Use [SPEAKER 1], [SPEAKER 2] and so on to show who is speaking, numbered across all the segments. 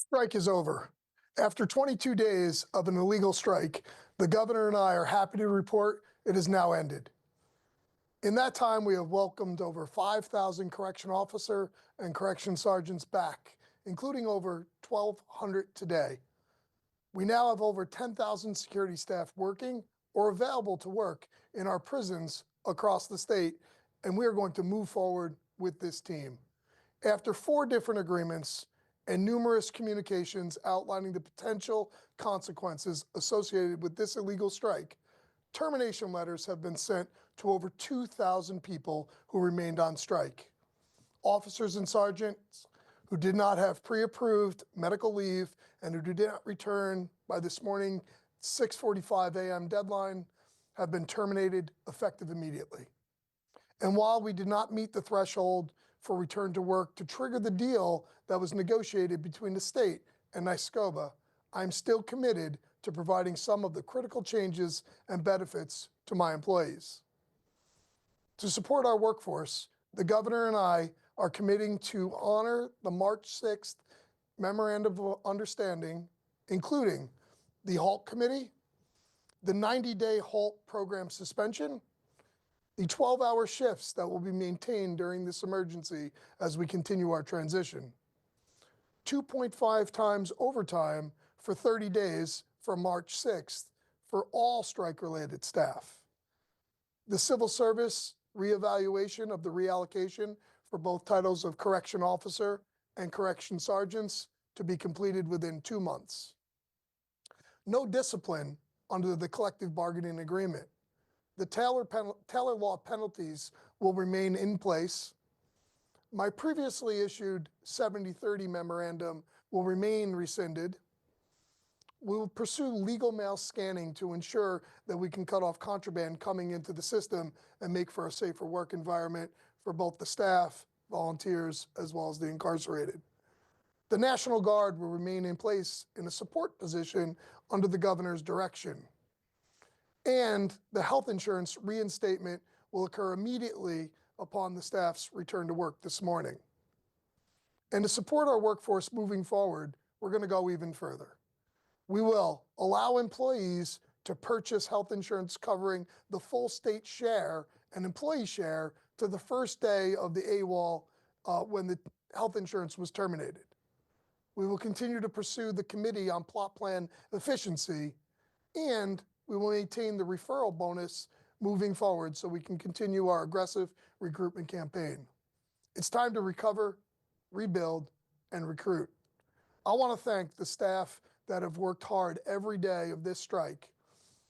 [SPEAKER 1] Strike is over. After 22 days of an illegal strike, the governor and I are happy to report it has now ended. In that time, we have welcomed over 5,000 correction officer and correction sergeants back, including over 1,200 today. We now have over 10,000 security staff working or available to work in our prisons across the state, and we are going to move forward with this team. After 4 different agreements and numerous communications outlining the potential consequences associated with this illegal strike, termination letters have been sent to over 2,000 people who remained on strike. Officers and sergeants who did not have pre-approved medical leave and who did not return by this morning 6:45 a.m. deadline have been terminated effective immediately. And while we did not meet the threshold for return to work to trigger the deal that was negotiated between the state and NYSCOBA, I'm still committed to providing some of the critical changes and benefits to my employees. To support our workforce, the governor and I are committing to honor the March 6th Memorandum of Understanding, including the HALT Committee, the 90-day HALT program suspension, the 12-hour shifts that will be maintained during this emergency as we continue our transition, 2.5 times overtime for 30 days from March 6th for all strike-related staff, the civil service reevaluation of the reallocation for both titles of correction officer and correction sergeants to be completed within 2 months. No discipline under the collective bargaining agreement. The Taylor law penalties will remain in place. My previously issued 70-30 memorandum will remain rescinded. We will pursue legal mail scanning to ensure that we can cut off contraband coming into the system and make for a safer work environment for both the staff, volunteers, as well as the incarcerated. The National Guard will remain in place in a support position under the governor's direction. And the health insurance reinstatement will occur immediately upon the staff's return to work this morning. And to support our workforce moving forward, we're going to go even further. We will allow employees to purchase health insurance covering the full state share and employee share to the first day of the AWOL when the health insurance was terminated. We will continue to pursue the Committee on Plot Plan Efficiency, and we will maintain the referral bonus moving forward so we can continue our aggressive recruitment campaign. It's time to recover, rebuild, and recruit. I want to thank the staff that have worked hard every day of this strike.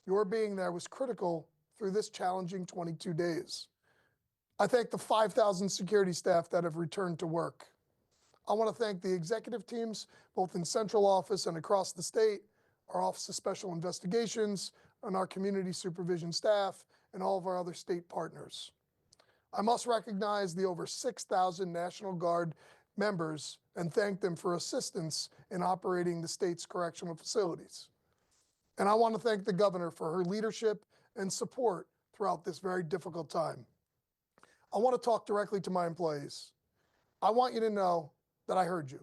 [SPEAKER 1] Your being there was critical through this challenging 22 days. I thank the 5,000 security staff that have returned to work. I want to thank the executive teams, both in central office and across the state, our Office of Special Investigations, and our community supervision staff, and all of our other state partners. I must recognize the over 6,000 National Guard members and thank them for assistance in operating the state's correctional facilities. And I want to thank the governor for her leadership and support throughout this very difficult time. I want to talk directly to my employees. I want you to know that I heard you.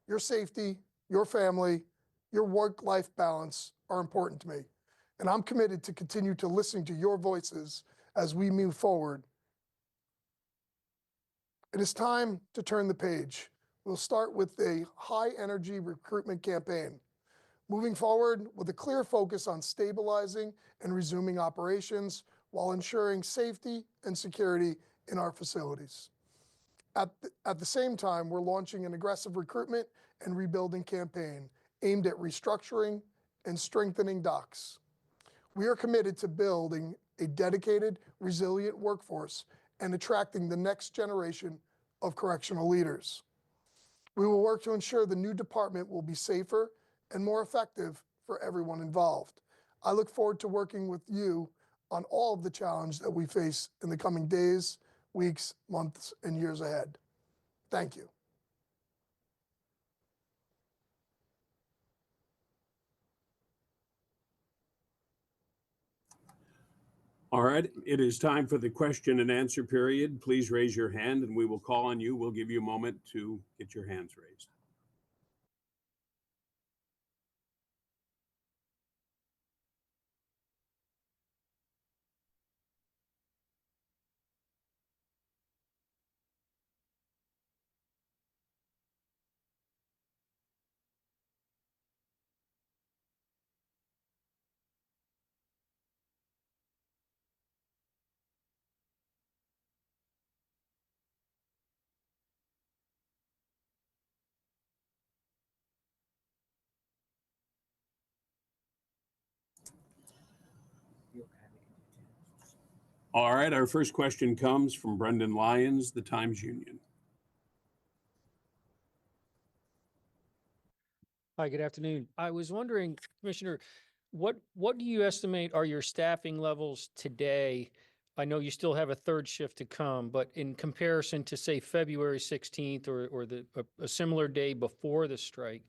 [SPEAKER 1] Your safety, your family, your work-life balance are important to me. And I'm committed to continue to listen to your voices as we move forward. It is time to turn the page. We'll start with a high-energy recruitment campaign, moving forward with a clear focus on stabilizing and resuming operations while ensuring safety and security in our facilities. At the same time, we're launching an aggressive recruitment and rebuilding campaign aimed at restructuring and strengthening DOCCS. We are committed to building a dedicated, resilient workforce and attracting the next generation of correctional leaders. We will work to ensure the new department will be safer and more effective for everyone involved. I look forward to working with you on all of the challenges that we face in the coming days, weeks, months, and years ahead. Thank you.
[SPEAKER 2] All right, it is time for the question and answer period. Please raise your hand and we will call on you. We'll give you a moment to get your hands raised. All right, our first question comes from Brendan Lyons, the Times Union.
[SPEAKER 3] Hi, good afternoon. I was wondering, Commissioner, what do you estimate are your staffing levels today? I know you still have a third shift to come, but in comparison to, say, February 16th or a similar day before the strike,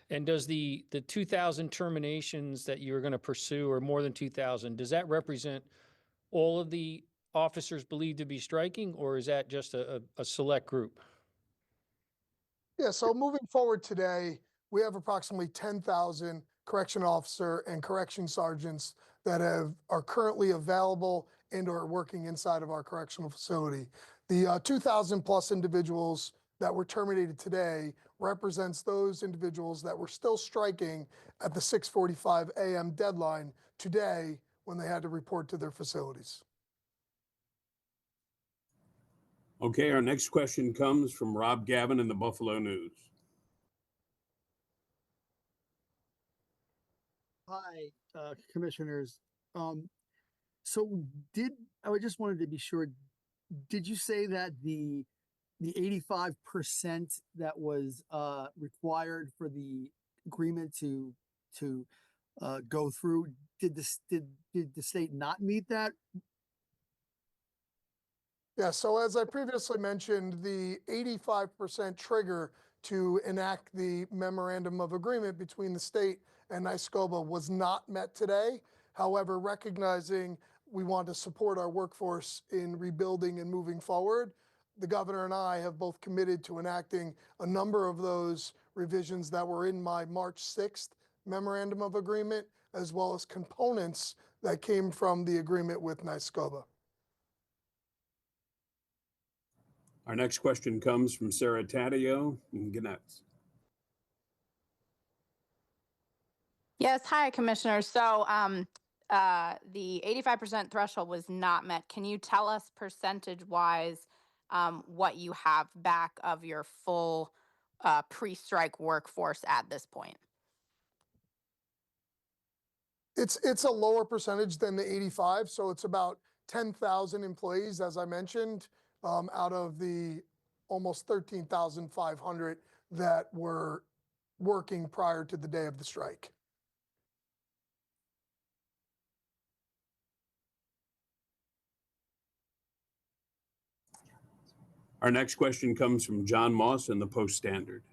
[SPEAKER 3] and does the 2,000 terminations that you're going to pursue, or more than 2,000, does that represent all of the officers believed to be striking, or is that just a select group?
[SPEAKER 1] Yeah, so moving forward today, we have approximately 10,000 correction officer and correction sergeants that are currently available and are working inside of our correctional facility. The 2,000 plus individuals that were terminated today represents those individuals that were still striking at the 6:45 a.m. deadline today when they had to report to their facilities.
[SPEAKER 2] Okay, our next question comes from Rob Gavin in the Buffalo News.
[SPEAKER 4] Hi, commissioners. So I just wanted to be sure, did you say that the 85% that was required for the agreement to go through, did the state not meet that?
[SPEAKER 1] Yeah, so as I previously mentioned, the 85% trigger to enact the memorandum of agreement between the state and NYSCOBA was not met today. However, recognizing we want to support our workforce in rebuilding and moving forward, the governor and I have both committed to enacting a number of those revisions that were in my March 6th memorandum of agreement, as well as components that came from the agreement with NYSCOBA.
[SPEAKER 2] Our next question comes from Sarah Taddeo in Gannett.
[SPEAKER 5] Yes, hi, Commissioner. So the 85% threshold was not met. Can you tell us percentage-wise what you have back of your full pre-strike workforce at this point?
[SPEAKER 1] It's a lower percentage than the 85, so it's about 10,000 employees, as I mentioned, out of the almost 13,500 that were working prior to the day of the strike.
[SPEAKER 2] Our next question comes from John Moss in the Post Standard.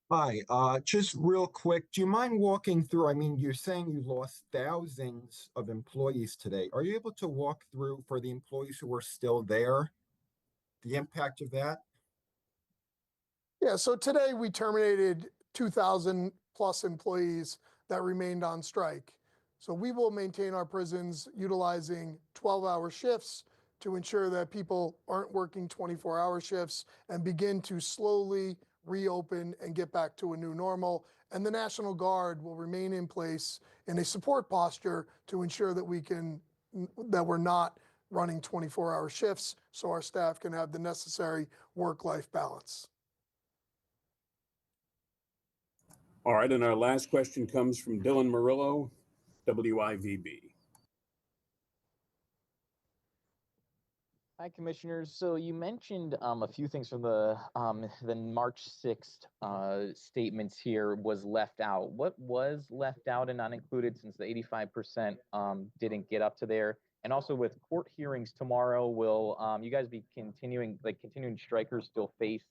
[SPEAKER 6] Hi, just real quick, do you mind walking through, I mean, you're saying you lost thousands of employees today. Are you able to walk through for the employees who are still there, the impact of that?
[SPEAKER 1] Yeah, so today we terminated 2,000 plus employees that remained on strike. So we will maintain our prisons utilizing 12-hour shifts to ensure that people aren't working 24-hour shifts and begin to slowly reopen and get back to a new normal. And the National Guard will remain in place in a support posture to ensure that we're not running 24-hour shifts so our staff can have the necessary work-life balance.
[SPEAKER 2] All right, and our last question comes from Dylan Murillo, WIVB.
[SPEAKER 7] Hi, Commissioners. So you mentioned a few things from the March 6th statements here was left out. What was left out and not included, since the 85% didn't get up to there? And also, with court hearings tomorrow, will you guys be continuing strikers still face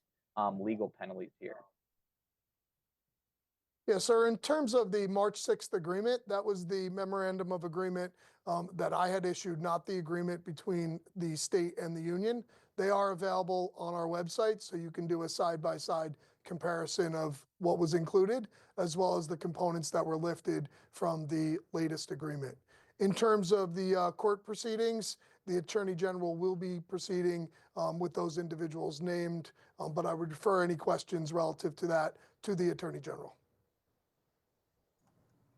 [SPEAKER 7] legal penalties here?
[SPEAKER 1] Yeah, sir. In terms of the March 6th agreement, that was the memorandum of agreement that I had issued, not the agreement between the state and the union. They are available on our website, so you can do a side-by-side comparison of what was included, as well as the components that were lifted from the latest agreement. In terms of the court proceedings, the Attorney General will be proceeding with those individuals named, but I would refer any questions relative to that to the Attorney General.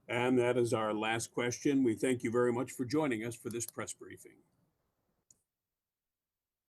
[SPEAKER 2] And that is our last question. We thank you very much for joining us for this press briefing.